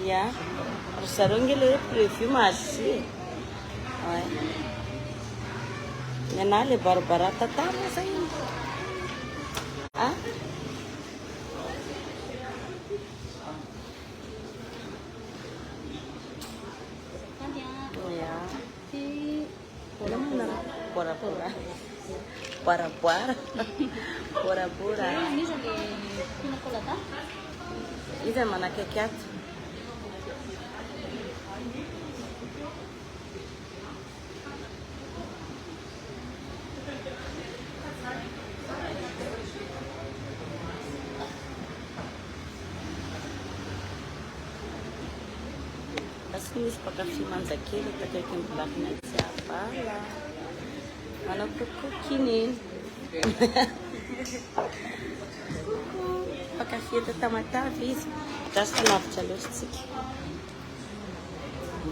ia ry zareo nge le prévu mazy ny ana le barabarata tama zay Bora-bora. Iza manakaiky ato. Basi misy mpakafy manjakely takaiky ny bolakina jiabala. Manao kokokiny. Mpakafy eto Tamatavy izy. Gasy lavitra loatsika.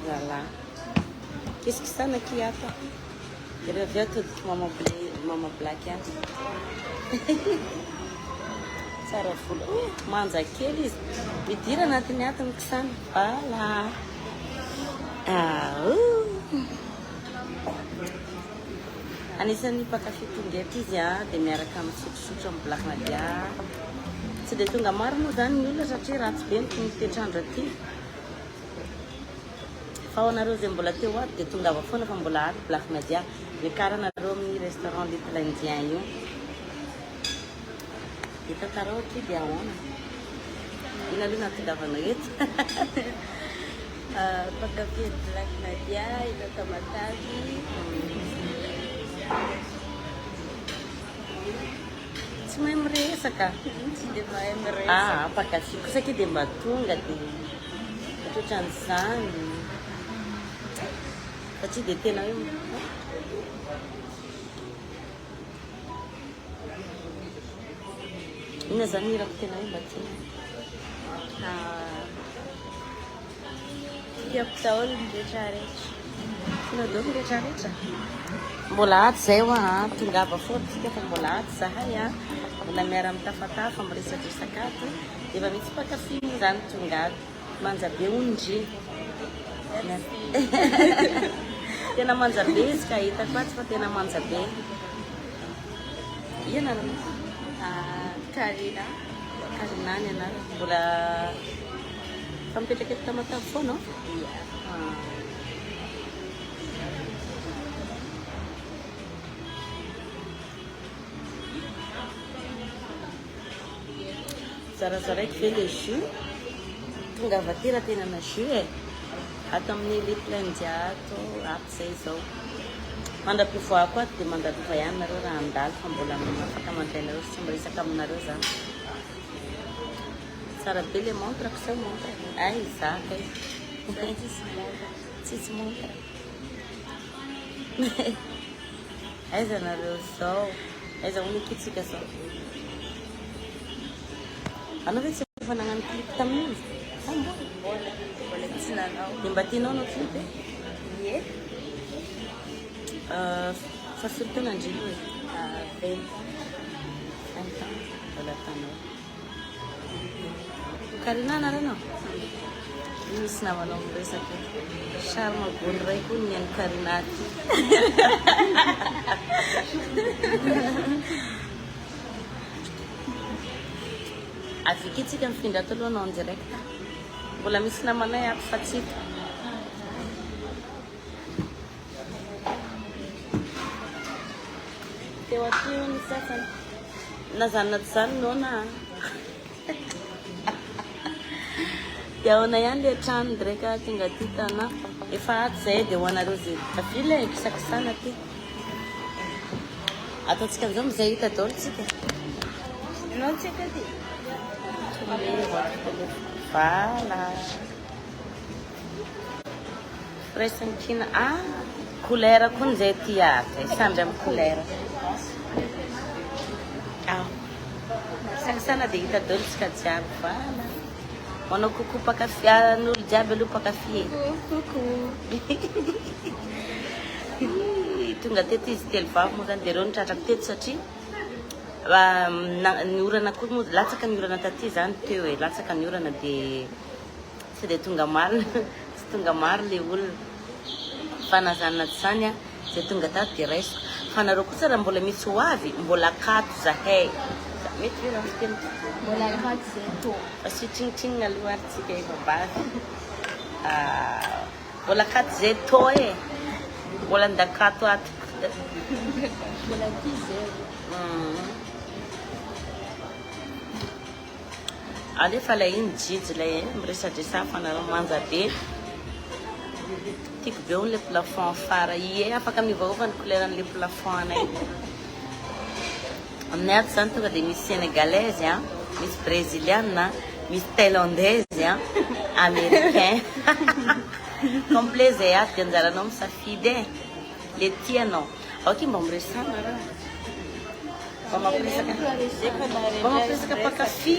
Voilà. Qu'est-ce que ça qui a pas? Il revient tout mama black ya. Tsara folo. Manjakely izy. Midira anatiny ato ny kisana. Voilà. Anisan'ny mpakafy tonga eto izy dia miaraka amin'ny sotrosotro amin'ny bolakina dia tsy dia tonga maro moa zany ny olona satria ratsy be ny toetrandro aty. Fa ho anareo zay mbola teo ato dia tonga ava foana fa mbola ato bolakina dia miakaranareo amin'ny restaurant Little Indien io. Hita tarao aty dia ahoana. Ino aloha natongavana eto. Mpakafy bolakina dia eto Tamatavy. Tsy mahay miresaka. Tsy dia mahay miresaka. Mpakafy kosa ke dia mba tonga dia ohatran'izany. Satria dia tena hoe ina zany hirako tena hoe mba tia. Tiako daholo ny rehetrarehetra. Tianao daholo ny rehetrarehetra. Mbola ato zay ho tongava foana tsika fa mbola ato zahay mbola miara mitafatafa miresadresaka ato dia efa misy mpakafy zany tonga ato manja be ondry. Tena manja be izy ka hitako ato fa tena manja be. Iana Karina ny anao mbola fa mipetraka eto Tamatavy foana no? Zarazaraiky ve le jus tonga avatira tena na jus ato amin'ny Little Indien ato ato zay zao mandram-pivoahako ato dia mandalovay ihany nareo raha andalo fa mbola afaka mandrainareo sy miresaka aminareo zany. Tsara be le montre ko sao montre ay zaka tsisy montre. Aiza nareo zao aiza hono ikitsika zao. Anao ve tsy efa nagnano clip tamin'iny? Mbola tsy nanao. Dia mba tianao anao clip e? Ie. Fa firy taona andrilo e? 20 ans. Mbola tanao. Karina nareo anao? Misy namanao miresaka. Charme gony ray koa ny an'ny Karina aty. Avy tsika mifindra ato aloha anao en direct. Mbola misy namanay ato fa tsy hita. Teo aty ny sasany. Nazanona tsy zany no na. Dia ahoana ihany le trano direct tonga aty tana. Efa ato zay dia ho anareo zay tafila kisakisana aty. Ataontsika an'izao mizay hita daholo tsika. Ianao tsika ty. Voilà. Raisin-kina couleur koa ny zay ty ato samby amin'ny couleur. Sakisana dia hita daholo tsika jiaby. Voilà. Manao koko mpakafy n'olo jiaby aloha mpakafy e. Tonga teto izy telo vavy moa zany dia reo nitratrako teto satria ny orana koa moa latsaka ny orana taty zany teo e latsaka ny orana dia tsy tsy dia tonga maro tsy tonga maro le olona fanazana zany a zay tonga tato dia raisiko fa nareo kosa raha mbola misy ho avy mbola akato zahay mety hoe raha fiteny Mbola akato zay tô. fa sitrinitriny aloha aritsika evabavy mbola akato zay tô e mbola andakato ato Mbola ty zay. alefa lay iny jijy lay miresadresa fanareo manja be tiako be ho le plafond fara ie afaka mivaova ny couleuran'le plafond anay aminay ato zany tonga dia misy sénégalaise a misy brésiliane misy thaïlandaise a américain complet zay ato dia anjaranao misafidy e le tianao aoky mba miresana raha mba mampiresaka pakafy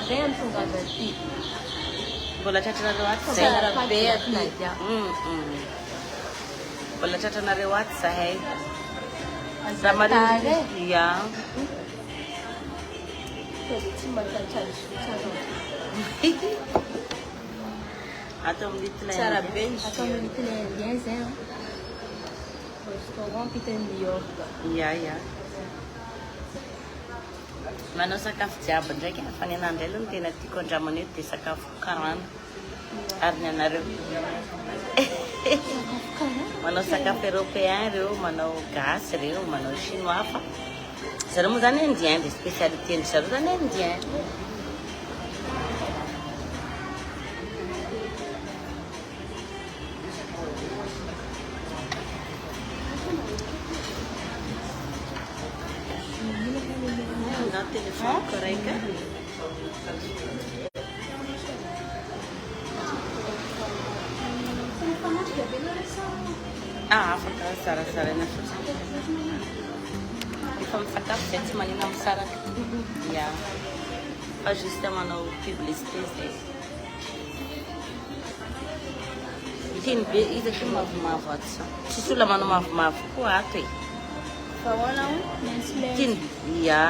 Vem tonga daqui. mbola tratranareo ato zay Sara Beto Nadia. mbola tratranareo ato zahay Tare. ya Pode te matar ato amin'ny Sara tlain Beto. Atau mungkin dia zero. Restaurant kita New York. ya manao sakafo jiaby ndraiky fa ny anandray aloha no tena tiako andramana eto dia sakafo karana ary ny anareo manao sakafo européen reo manao gasy reo manao chinois fa zareo moa zany indien dia spécialité ndry zareo zany indien na telefone koreka afaka sarasarana fotsiny efa misakafo zay tsy manina misaraka ya fa juste manao publicité zay tiny be izy aky mavomavo ato sa tsisy olona manao mavomavo koa ato e Fawana un tiny ya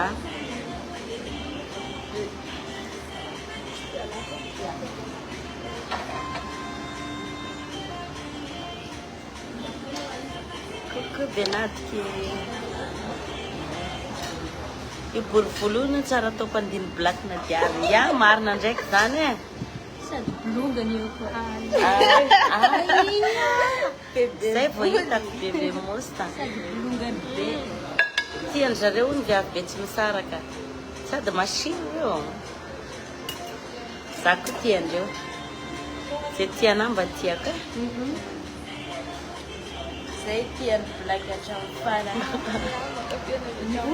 Coco Benatky io bolovolony tsara atao pandiny black na diary ya marina ndraiky zany e sady bolongany io koa. zay vao hitako bebe mosta Sady bolongany be. tiany zareo ny viavy be tsy misaraka sady machine io za koa tiandreo zay tiana mba tiako Zay tiany black atrafana.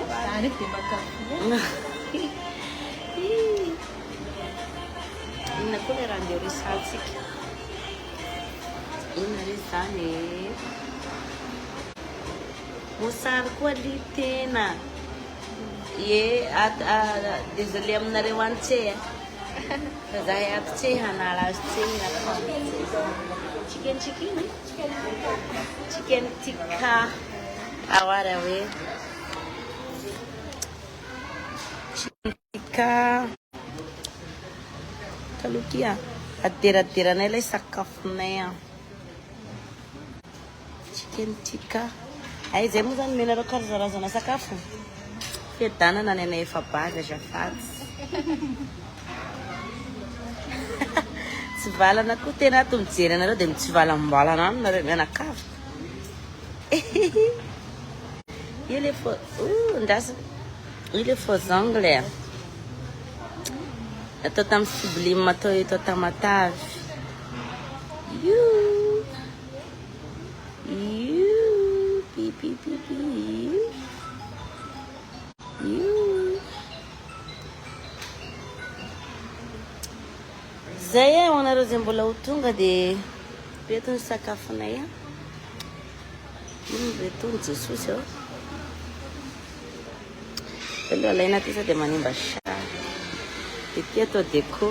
Tare dia makafu. inona koa le raha ndeo resantsika inona re zany mosary koa li tena ye désolé aminareo any tse fa zahay ato tse hanala azy tse chicken tikka awara hoe chicken tikka talokia aderaderanay ilay sakafonay chicken tikka ay zay moa zany menareo karazana sakafo fiadanana ny anay efa bavy azafady tsy valana koa tena ato mijery anareo dia mitsivalam-balana any nareo mianakavy io le faux ndrasa io le faux angle atao tamin'ny sublime atao eto Tamatavy io pipipipi io zay e ho anareo zay mbola ho tonga dia reto ny sakafonay reto ny jesosy ao aloha alaina ty sa dia manimba sary dia ty atao déco